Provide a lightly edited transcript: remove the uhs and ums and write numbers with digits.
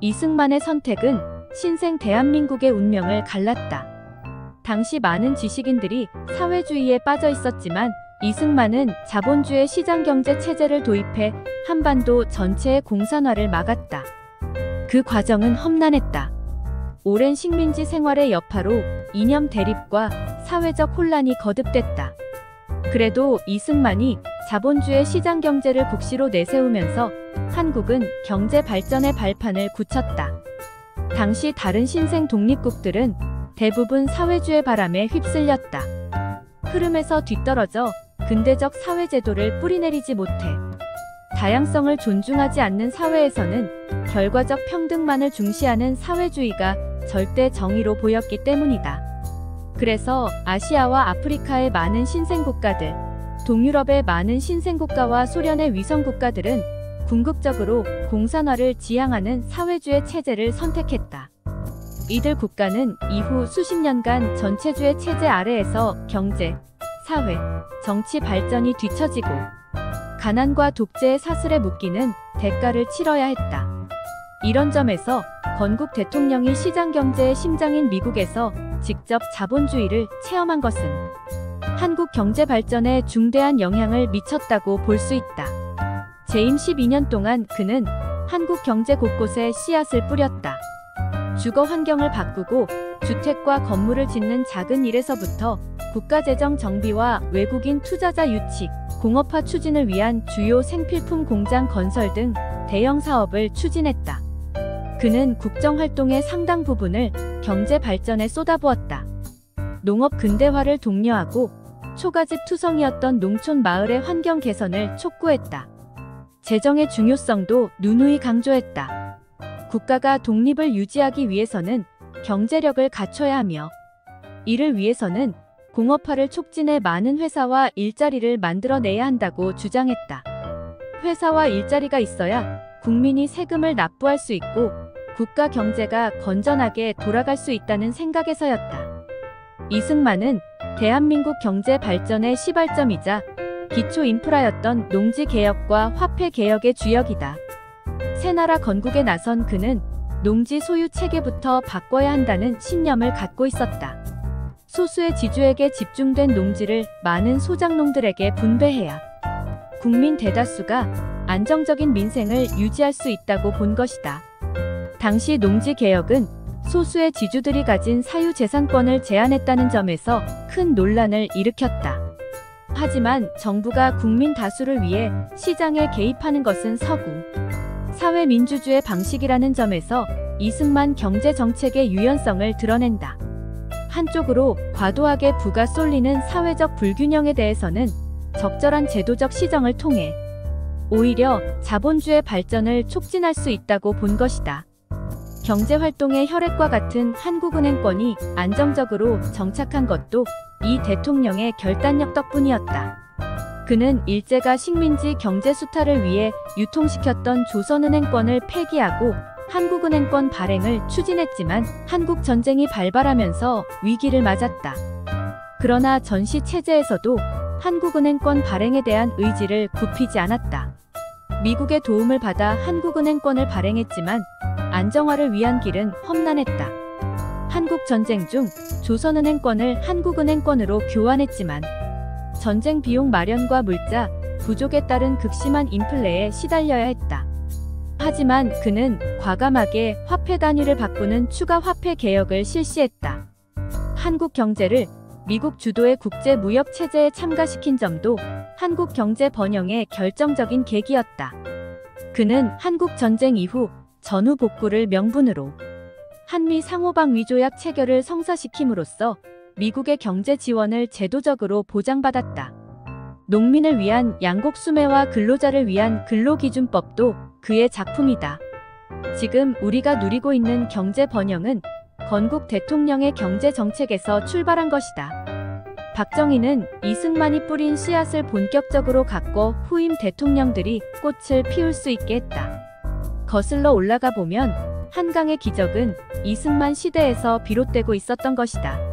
이승만의 선택은 신생 대한민국의 운명을 갈랐다. 당시 많은 지식인들이 사회주의에 빠져 있었지만 이승만은 자본주의 시장경제 체제를 도입해 한반도 전체의 공산화를 막았다. 그 과정은 험난했다. 오랜 식민지 생활의 여파로 이념 대립과 사회적 혼란이 거듭됐다. 그래도 이승만이 자본주의 시장경제를 국시로 내세우면서 한국은 경제 발전의 발판을 굳혔다. 당시 다른 신생 독립국들은 대부분 사회주의 바람에 휩쓸렸다. 흐름에서 뒤떨어져 근대적 사회제도를 뿌리내리지 못해 다양성을 존중하지 않는 사회에서는 결과적 평등만을 중시하는 사회주의가 절대 정의로 보였기 때문이다. 그래서 아시아와 아프리카의 많은 신생국가들, 동유럽의 많은 신생국가와 소련의 위성국가들은 궁극적으로 공산화를 지향하는 사회주의 체제를 선택했다. 이들 국가는 이후 수십 년간 전체주의 체제 아래에서 경제, 사회, 정치 발전이 뒤처지고 가난과 독재의 사슬에 묶이는 대가를 치러야 했다. 이런 점에서 건국 대통령이 시장경제의 심장인 미국에서 직접 자본주의를 체험한 것은 한국 경제 발전에 중대한 영향을 미쳤다고 볼 수 있다. 재임 12년 동안 그는 한국 경제 곳곳에 씨앗을 뿌렸다. 주거 환경을 바꾸고 주택과 건물을 짓는 작은 일에서부터 국가재정 정비와 외국인 투자자 유치, 공업화 추진을 위한 주요 생필품 공장 건설 등 대형 사업을 추진했다. 그는 국정활동의 상당 부분을 경제 발전에 쏟아부었다. 농업 근대화를 독려하고 초가집 투성이었던 농촌 마을의 환경 개선을 촉구했다. 재정의 중요성도 누누이 강조했다. 국가가 독립을 유지하기 위해서는 경제력을 갖춰야 하며 이를 위해서는 공업화를 촉진해 많은 회사와 일자리를 만들어내야 한다고 주장했다. 회사와 일자리가 있어야 국민이 세금을 납부할 수 있고 국가 경제가 건전하게 돌아갈 수 있다는 생각에서였다. 이승만은 대한민국 경제 발전의 시발점이자 기초 인프라였던 농지개혁과 화폐개혁의 주역이다. 새나라 건국에 나선 그는 농지 소유 체계부터 바꿔야 한다는 신념을 갖고 있었다. 소수의 지주에게 집중된 농지를 많은 소작농들에게 분배해야 국민 대다수가 안정적인 민생을 유지할 수 있다고 본 것이다. 당시 농지개혁은 소수의 지주들이 가진 사유재산권을 제한했다는 점에서 큰 논란을 일으켰다. 하지만 정부가 국민 다수를 위해 시장에 개입하는 것은 서구 사회민주주의 방식이라는 점에서 이승만 경제정책의 유연성을 드러낸다. 한쪽으로 과도하게 부가 쏠리는 사회적 불균형에 대해서는 적절한 제도적 시정을 통해 오히려 자본주의 발전을 촉진할 수 있다고 본 것이다. 경제활동의 혈액과 같은 한국은행권이 안정적으로 정착한 것도 이 대통령의 결단력 덕분이었다. 그는 일제가 식민지 경제 수탈을 위해 유통시켰던 조선은행권을 폐기하고 한국은행권 발행을 추진했지만 한국전쟁이 발발하면서 위기를 맞았다. 그러나 전시체제에서도 한국은행권 발행에 대한 의지를 굽히지 않았다. 미국의 도움을 받아 한국은행권을 발행했지만 안정화를 위한 길은 험난했다. 한국전쟁 중 조선은행권을 한국은행권으로 교환했지만 전쟁 비용 마련과 물자 부족에 따른 극심한 인플레에 시달려야 했다. 하지만 그는 과감하게 화폐 단위를 바꾸는 추가 화폐 개혁을 실시했다. 한국 경제를 미국 주도의 국제 무역 체제에 참가시킨 점도 한국 경제 번영의 결정적인 계기였다. 그는 한국 전쟁 이후 전후 복구를 명분으로 한미 상호방위 조약 체결을 성사시킴으로써 미국의 경제 지원을 제도적으로 보장받았다. 농민을 위한 양곡 수매와 근로자를 위한 근로기준법도 그의 작품이다. 지금 우리가 누리고 있는 경제 번영은 건국 대통령의 경제 정책에서 출발한 것이다. 박정희는 이승만이 뿌린 씨앗을 본격적으로 갖고 후임 대통령들이 꽃을 피울 수 있게 했다. 거슬러 올라가 보면 한강의 기적은 이승만 시대에서 비롯되고 있었던 것이다.